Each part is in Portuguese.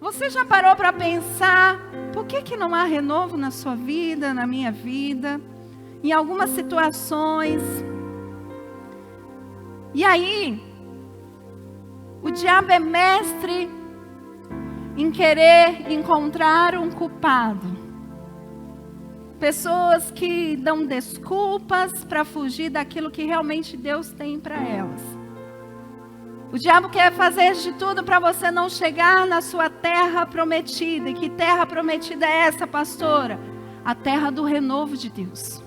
Você já parou para pensar por que não há renovo na sua vida, na minha vida, em algumas situações? E aí, o diabo é mestre em querer encontrar um culpado. Pessoas que dão desculpas para fugir daquilo que realmente Deus tem para elas. O diabo quer fazer de tudo para você não chegar na sua terra prometida. E que terra prometida é essa, pastora? A terra do renovo de Deus.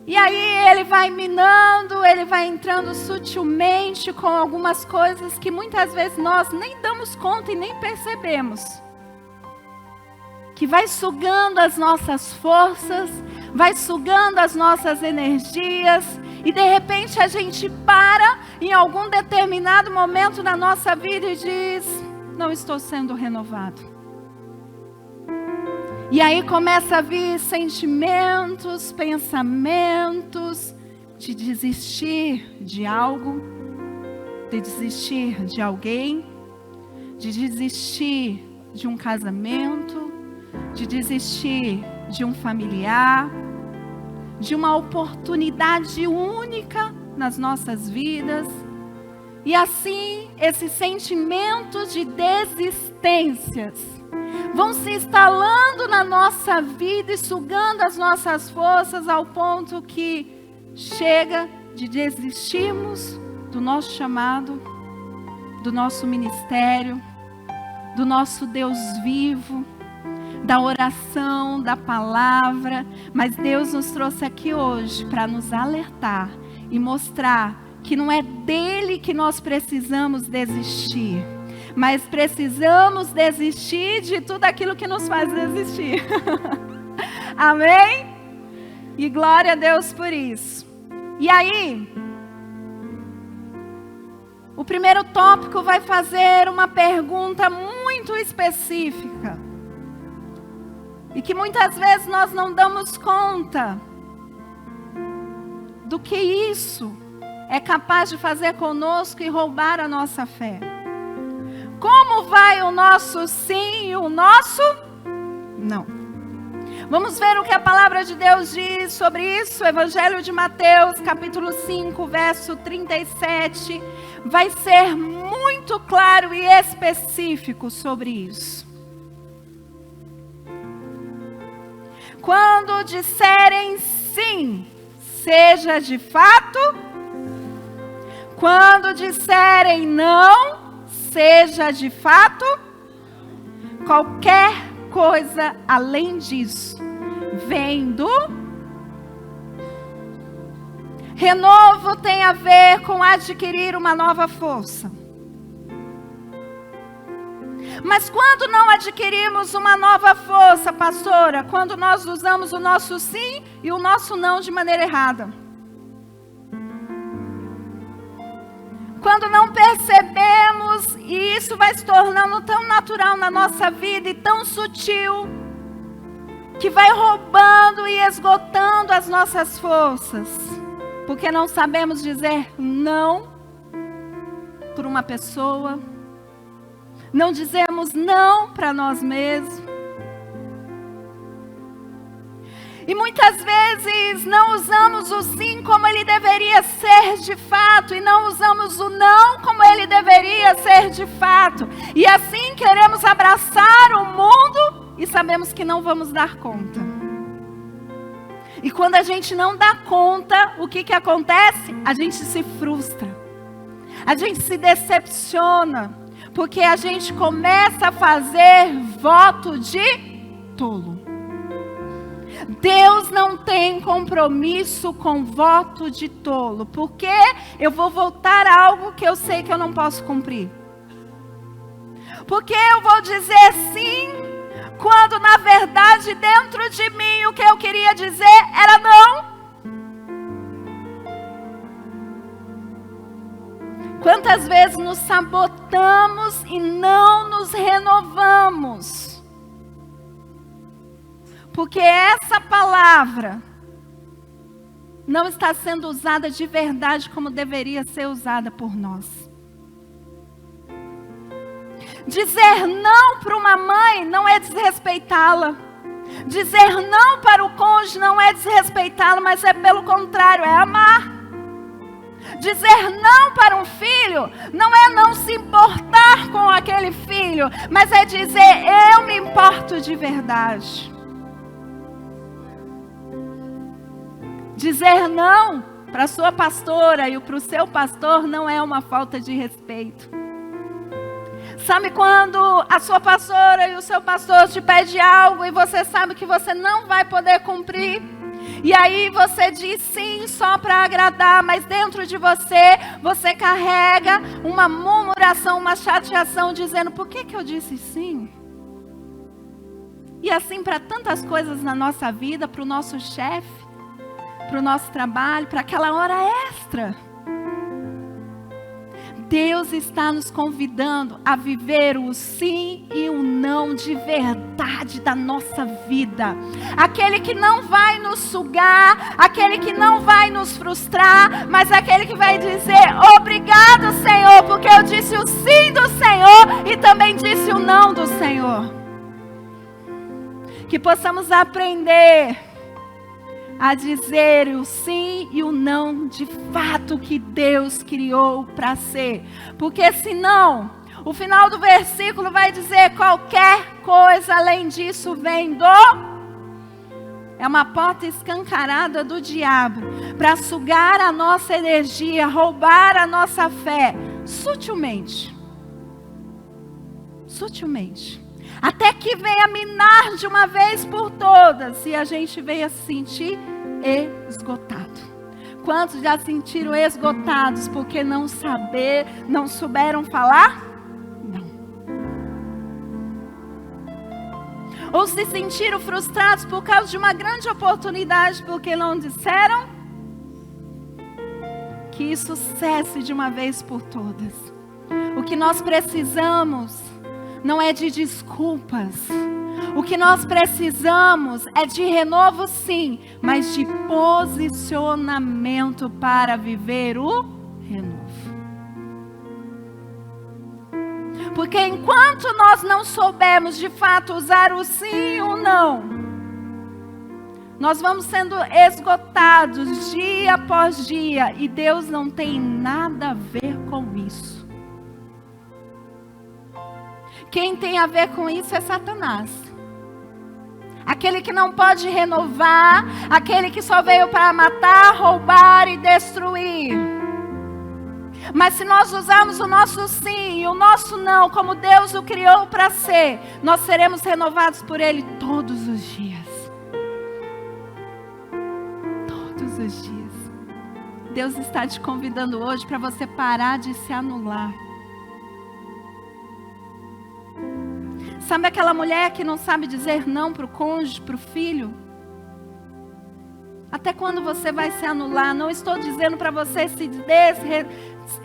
E aí ele vai minando, ele vai entrando sutilmente com algumas coisas que muitas vezes nós nem damos conta e nem percebemos. Que vai sugando as nossas forças, vai sugando as nossas energias. E de repente a gente para em algum determinado momento da nossa vida e diz: não estou sendo renovado. E aí começa a vir sentimentos, pensamentos de desistir de algo, de desistir de alguém, de desistir de um casamento, de desistir de um familiar, de uma oportunidade única nas nossas vidas. E assim, esses sentimentos de desistências vão se instalando na nossa vida e sugando as nossas forças ao ponto que chega de desistirmos do nosso chamado, do nosso ministério, do nosso Deus vivo, da oração, da palavra. Mas Deus nos trouxe aqui hoje para nos alertar e mostrar que não é dele que nós precisamos desistir, mas precisamos desistir de tudo aquilo que nos faz desistir. Amém? E glória a Deus por isso. E aí, o primeiro tópico vai fazer uma pergunta muito específica. E que muitas vezes nós não damos conta do que isso é capaz de fazer conosco e roubar a nossa fé. Como vai o nosso sim e o nosso não? Vamos ver o que a palavra de Deus diz sobre isso. O Evangelho de Mateus, capítulo 5, verso 37, vai ser muito claro e específico sobre isso. Quando disserem sim, seja de fato. Quando disserem não, seja de fato. Qualquer coisa além disso vem do renovo. Tem a ver com adquirir uma nova força. Mas quando não adquirimos uma nova força, pastora, quando nós usamos o nosso sim e o nosso não de maneira errada. Quando não percebemos, e isso vai se tornando tão natural na nossa vida e tão sutil, que vai roubando e esgotando as nossas forças, porque não sabemos dizer não por uma pessoa, não dizemos não para nós mesmos. E muitas vezes não usamos o sim como ele deveria ser de fato, e não usamos o não como ele deveria ser de fato. E assim queremos abraçar o mundo e sabemos que não vamos dar conta. E quando a gente não dá conta, o que acontece? A gente se frustra, a gente se decepciona, porque a gente começa a fazer voto de tolo. Deus não tem compromisso com voto de tolo. Porque eu vou voltar a algo que eu sei que eu não posso cumprir. Porque eu vou dizer sim, quando na verdade dentro de mim o que eu queria dizer era não. Quantas vezes nos sabotamos e não nos renovamos? Porque essa palavra não está sendo usada de verdade como deveria ser usada por nós. Dizer não para uma mãe não é desrespeitá-la. Dizer não para o cônjuge não é desrespeitá-la, mas é pelo contrário, é amar. Dizer não para um filho não é não se importar com aquele filho, mas é dizer, eu me importo de verdade. Dizer não para a sua pastora e para o seu pastor não é uma falta de respeito. Sabe quando a sua pastora e o seu pastor te pedem algo e você sabe que você não vai poder cumprir? E aí você diz sim só para agradar, mas dentro de você carrega uma murmuração, uma chateação, dizendo, por que eu disse sim? E assim para tantas coisas na nossa vida, para o nosso chefe, para o nosso trabalho, para aquela hora extra. Deus está nos convidando a viver o sim e o não de verdade da nossa vida. Aquele que não vai nos sugar, aquele que não vai nos frustrar, mas aquele que vai dizer, obrigado, Senhor, porque eu disse o sim do Senhor e também disse o não do Senhor. Que possamos aprender a dizer o sim e o não de fato que Deus criou para ser. Porque senão, o final do versículo vai dizer, qualquer coisa além disso vem do... É uma porta escancarada do diabo para sugar a nossa energia, roubar a nossa fé, sutilmente. Sutilmente. Até que venha minar de uma vez por todas e a gente venha se sentir esgotado. Quantos já se sentiram esgotados porque não souberam falar? Não. Ou se sentiram frustrados por causa de uma grande oportunidade porque não disseram? Que isso cesse de uma vez por todas. O que nós precisamos não é de desculpas. O que nós precisamos é de renovo, sim, mas de posicionamento para viver o renovo. Porque enquanto nós não soubermos de fato usar o sim e o não, nós vamos sendo esgotados dia após dia e Deus não tem nada a ver com isso. Quem tem a ver com isso é Satanás. Aquele que não pode renovar, aquele que só veio para matar, roubar e destruir. Mas se nós usarmos o nosso sim e o nosso não, como Deus o criou para ser, nós seremos renovados por Ele todos os dias. Todos os dias. Deus está te convidando hoje para você parar de se anular. Sabe aquela mulher que não sabe dizer não para o cônjuge, para o filho? Até quando você vai se anular? Não estou dizendo para você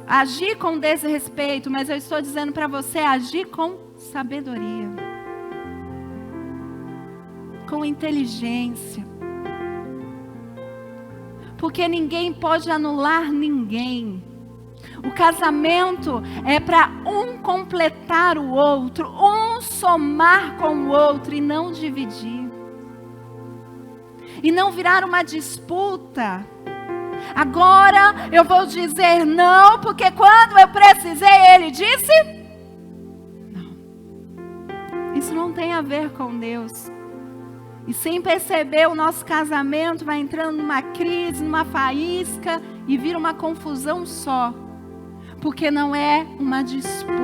agir com desrespeito, mas eu estou dizendo para você agir com sabedoria, com inteligência. Porque ninguém pode anular ninguém. O casamento é para um completar o outro, um somar com o outro e não dividir. E não virar uma disputa. Agora eu vou dizer não, porque quando eu precisei ele disse não. Isso não tem a ver com Deus. E sem perceber, o nosso casamento vai entrando numa crise, numa faísca e vira uma confusão só. Porque não é uma disputa.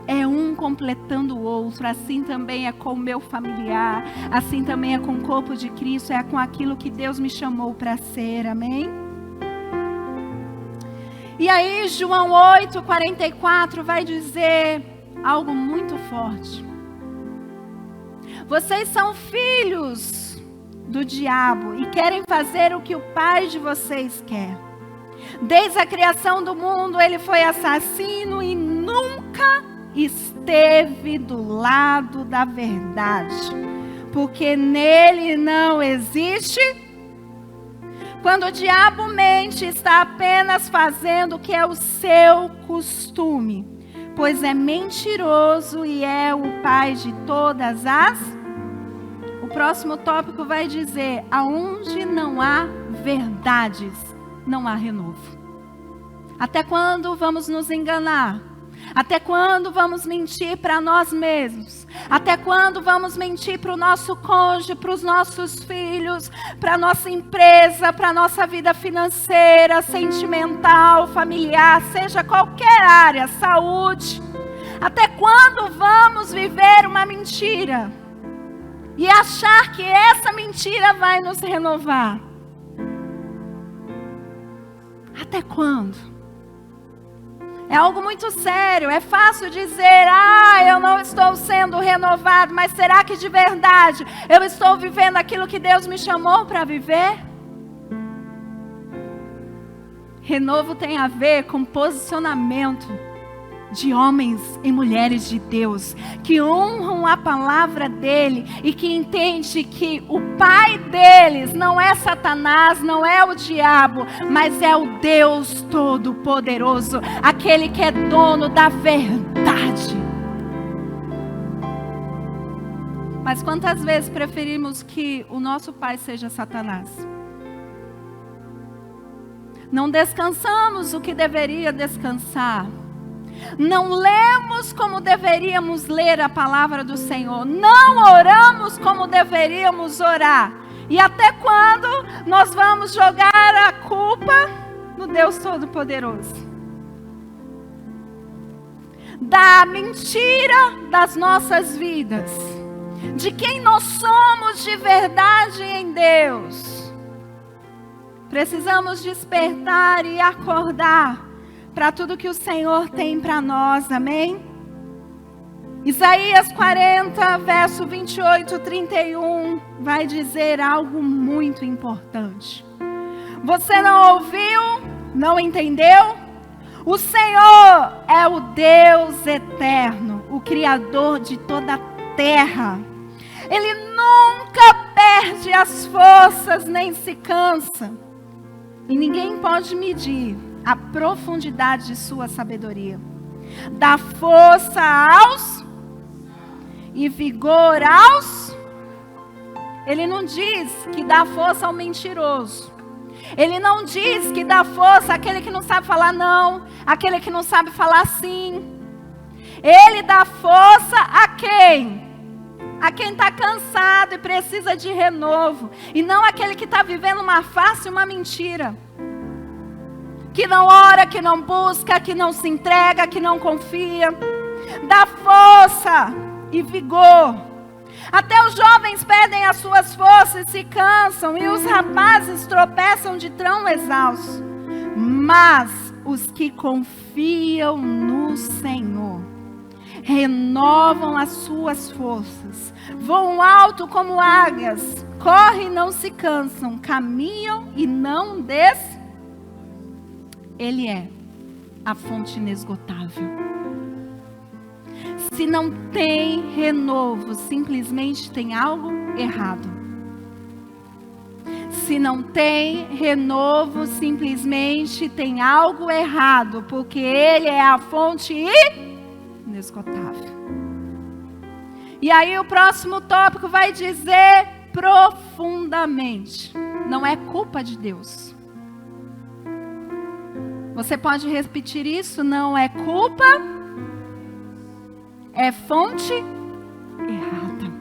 É um completando o outro. Assim também é com o meu familiar. Assim também é com o corpo de Cristo. É com aquilo que Deus me chamou para ser. Amém? E aí João 8:44 vai dizer algo muito forte. Vocês são filhos do diabo e querem fazer o que o pai de vocês quer. Desde a criação do mundo, ele foi assassino e nunca esteve do lado da verdade, porque nele não existe. Quando o diabo mente, está apenas fazendo o que é o seu costume, pois é mentiroso e é o pai de todas as... O próximo tópico vai dizer: aonde não há verdades, não há renovo. Até quando vamos nos enganar? Até quando vamos mentir para nós mesmos? Até quando vamos mentir para o nosso cônjuge, para os nossos filhos, para a nossa empresa, para a nossa vida financeira, sentimental, familiar, seja qualquer área, saúde? Até quando vamos viver uma mentira e achar que essa mentira vai nos renovar? Até quando? É algo muito sério. É fácil dizer: eu não estou sendo renovado, mas será que de verdade eu estou vivendo aquilo que Deus me chamou para viver? Renovo tem a ver com posicionamento de homens e mulheres de Deus, que honram a palavra dele e que entende que o pai deles não é Satanás, não é o diabo, mas é o Deus Todo-Poderoso, aquele que é dono da verdade. Mas quantas vezes preferimos que o nosso pai seja Satanás? Não descansamos o que deveria descansar. Não lemos como deveríamos ler a palavra do Senhor. Não oramos como deveríamos orar. E até quando nós vamos jogar a culpa no Deus Todo-Poderoso? Da mentira das nossas vidas. De quem nós somos de verdade em Deus. Precisamos despertar e acordar para tudo que o Senhor tem para nós, amém? Isaías 40, verso 28, 31, vai dizer algo muito importante. Você não ouviu? Não entendeu? O Senhor é o Deus eterno, o Criador de toda a terra. Ele nunca perde as forças, nem se cansa. E ninguém pode medir a profundidade de sua sabedoria. Dá força aos e vigor aos. Ele não diz que dá força ao mentiroso. Ele não diz que dá força àquele que não sabe falar não, aquele que não sabe falar sim. Ele dá força a quem? A quem está cansado e precisa de renovo. E não aquele que está vivendo uma farsa e uma mentira. Que não ora, que não busca, que não se entrega, que não confia. Dá força e vigor. Até os jovens perdem as suas forças e se cansam, e os rapazes tropeçam de tão exaustos. Mas os que confiam no Senhor renovam as suas forças, voam alto como águias, correm e não se cansam, caminham e não desistem. Ele é a fonte inesgotável. Se não tem renovo, simplesmente tem algo errado. Se não tem renovo, simplesmente tem algo errado, porque Ele é a fonte inesgotável. E aí o próximo tópico vai dizer profundamente. Não é culpa de Deus. Você pode repetir isso? Não é culpa, é fonte errada.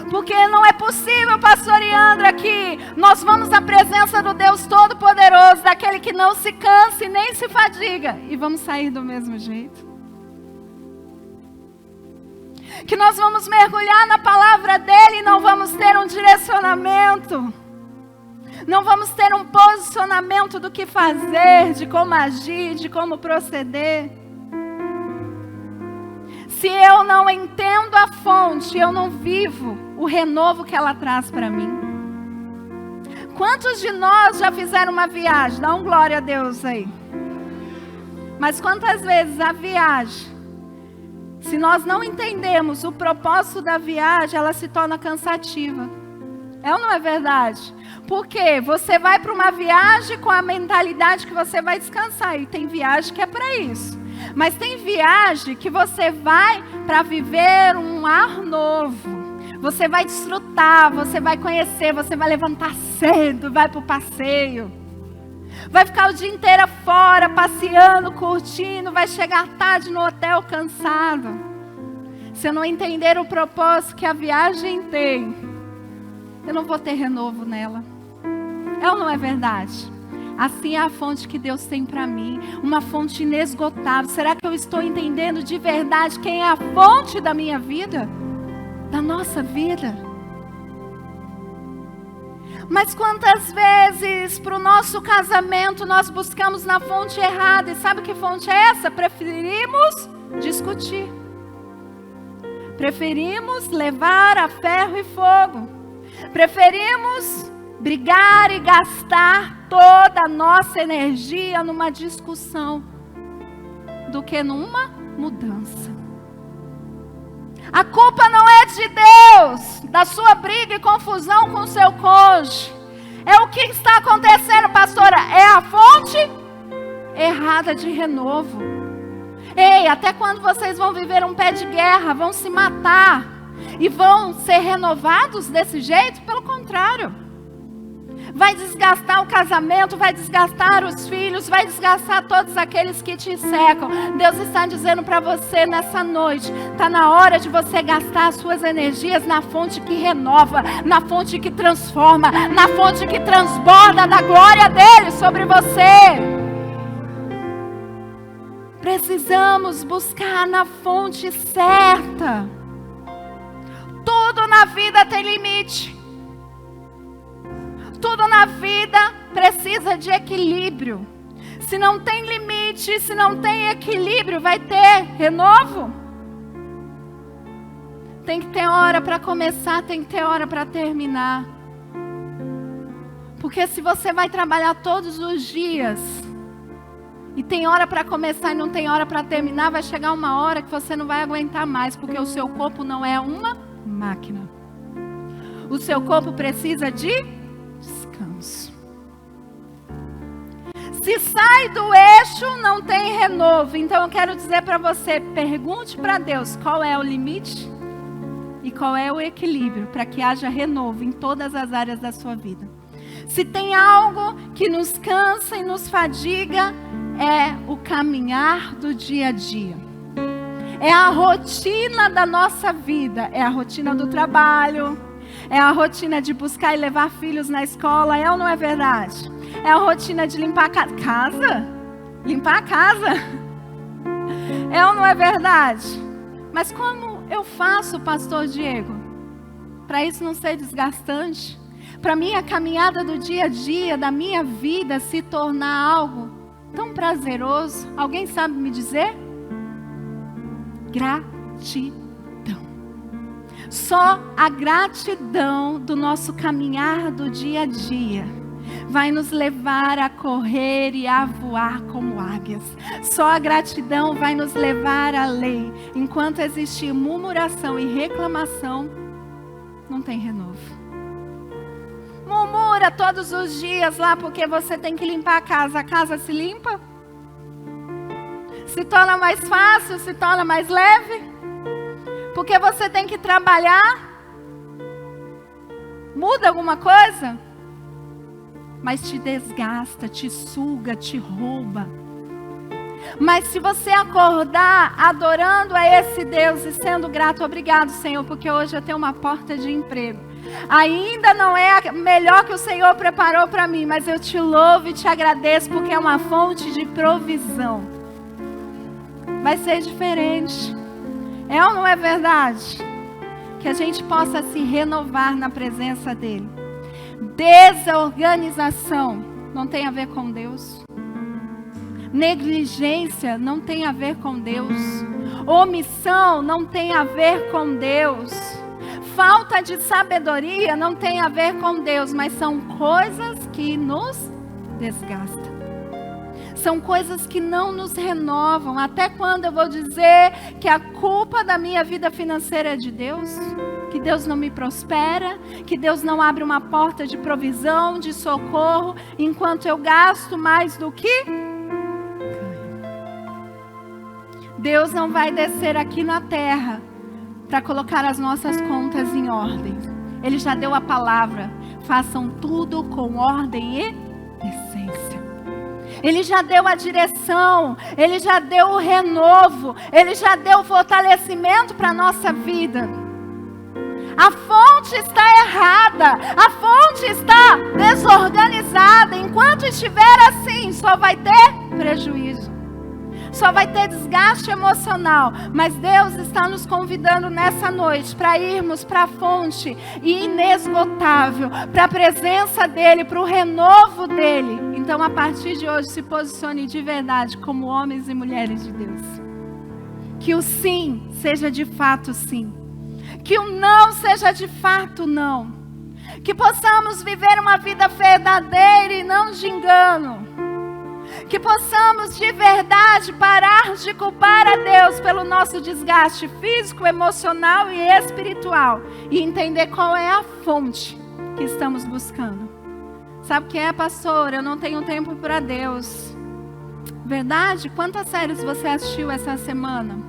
Porque não é possível, pastor Iandra, que nós vamos à presença do Deus Todo-Poderoso, daquele que não se cansa e nem se fadiga, e vamos sair do mesmo jeito. Que nós vamos mergulhar na palavra dele e não vamos ter um direcionamento. Não vamos ter um posicionamento do que fazer, de como agir, de como proceder. Se eu não entendo a fonte, eu não vivo o renovo que ela traz para mim. Quantos de nós já fizeram uma viagem? Dá um glória a Deus aí. Mas quantas vezes a viagem, se nós não entendemos o propósito da viagem, ela se torna cansativa. É ou não é verdade? Porque você vai para uma viagem com a mentalidade que você vai descansar. E tem viagem que é para isso. Mas tem viagem que você vai para viver um ar novo. Você vai desfrutar, você vai conhecer, você vai levantar cedo, vai para o passeio. Vai ficar o dia inteiro fora, passeando, curtindo, vai chegar tarde no hotel cansado. Se eu não entender o propósito que a viagem tem, eu não vou ter renovo nela. É ou não é verdade? Assim é a fonte que Deus tem para mim, uma fonte inesgotável. Será que eu estou entendendo de verdade quem é a fonte da minha vida? Da nossa vida? Mas quantas vezes para o nosso casamento nós buscamos na fonte errada? E sabe que fonte é essa? Preferimos discutir. Preferimos levar a ferro e fogo. Preferimos brigar e gastar toda a nossa energia numa discussão do que numa mudança. A culpa não é de Deus, da sua briga e confusão com o seu cônjuge. É o que está acontecendo, pastora? É a fonte errada de renovo. Ei, até quando vocês vão viver um pé de guerra, vão se matar e vão ser renovados desse jeito? Pelo contrário. Vai desgastar o casamento, vai desgastar os filhos, vai desgastar todos aqueles que te cercam. Deus está dizendo para você nessa noite, está na hora de você gastar as suas energias na fonte que renova, na fonte que transforma, na fonte que transborda da glória dele sobre você. Precisamos buscar na fonte certa. Tudo na vida tem limite. Tudo na vida precisa de equilíbrio. Se não tem limite, se não tem equilíbrio, vai ter renovo? Tem que ter hora para começar, tem que ter hora para terminar. Porque se você vai trabalhar todos os dias, e tem hora para começar e não tem hora para terminar, vai chegar uma hora que você não vai aguentar mais, porque o seu corpo não é uma máquina. O seu corpo precisa de descanso. Se sai do eixo, não tem renovo. Então eu quero dizer para você, pergunte para Deus qual é o limite e qual é o equilíbrio para que haja renovo em todas as áreas da sua vida. Se tem algo que nos cansa e nos fadiga, é o caminhar do dia a dia. É a rotina da nossa vida, é a rotina do trabalho, é a rotina de buscar e levar filhos na escola, é ou não é verdade? É a rotina de limpar a casa? Limpar a casa? É ou não é verdade? Mas como eu faço, pastor Diego, para isso não ser desgastante? Para mim a caminhada do dia a dia, da minha vida, se tornar algo tão prazeroso. Alguém sabe me dizer? Gratidão. Só a gratidão do nosso caminhar do dia a dia vai nos levar a correr e a voar como águias. Só a gratidão vai nos levar além. Enquanto existir murmuração e reclamação, não tem renovo. Murmura todos os dias lá porque você tem que limpar a casa se limpa? Se torna mais fácil, se torna mais leve? Porque você tem que trabalhar? Muda alguma coisa? Mas te desgasta, te suga, te rouba. Mas se você acordar adorando a esse Deus e sendo grato, obrigado, Senhor, porque hoje eu tenho uma porta de emprego. Ainda não é a melhor que o Senhor preparou para mim, mas eu te louvo e te agradeço porque é uma fonte de provisão. Vai ser diferente. É ou não é verdade? Que a gente possa se renovar na presença dEle. Desorganização não tem a ver com Deus. Negligência não tem a ver com Deus. Omissão não tem a ver com Deus. Falta de sabedoria não tem a ver com Deus, mas são coisas que nos desgastam. São coisas que não nos renovam. Até quando eu vou dizer que a culpa da minha vida financeira é de Deus? que Deus não me prospera, que Deus não abre uma porta de provisão, de socorro, enquanto eu gasto mais do que Deus não vai descer aqui na terra para colocar as nossas contas em ordem. Ele já deu a palavra: façam tudo com ordem e decência. Ele já deu a direção, Ele já deu o renovo, Ele já deu o fortalecimento para a nossa vida. A fonte está errada, a fonte está desorganizada. Enquanto estiver assim, só vai ter prejuízo, só vai ter desgaste emocional. Mas Deus está nos convidando nessa noite para irmos para a fonte inesgotável, para a presença dEle, para o renovo dEle. Então, a partir de hoje, se posicione de verdade como homens e mulheres de Deus. Que o sim seja de fato sim, que o não seja de fato não, que possamos viver uma vida verdadeira e não de engano, que possamos de verdade parar de culpar a Deus pelo nosso desgaste físico, emocional e espiritual, e entender qual é a fonte que estamos buscando. Sabe o que é, pastor? Eu não tenho tempo para Deus. Verdade? Quantas séries você assistiu essa semana?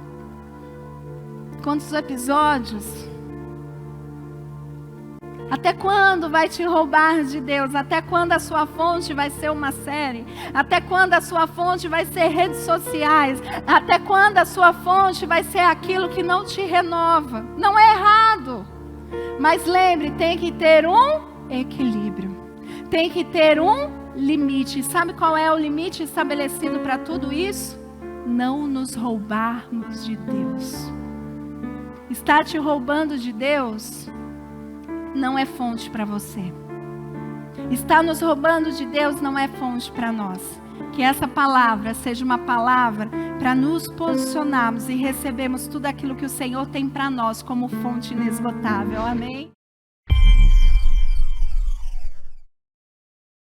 Quantos episódios? Até quando vai te roubar de Deus? Até quando a sua fonte vai ser uma série? Até quando a sua fonte vai ser redes sociais? Até quando a sua fonte vai ser aquilo que não te renova? Não é errado. Mas lembre, tem que ter um equilíbrio. Tem que ter um limite. Sabe qual é o limite estabelecido para tudo isso? Não nos roubarmos de Deus. Está te roubando de Deus? Não é fonte para você. Está nos roubando de Deus, não é fonte para nós. Que essa palavra seja uma palavra para nos posicionarmos e recebermos tudo aquilo que o Senhor tem para nós como fonte inesgotável. Amém?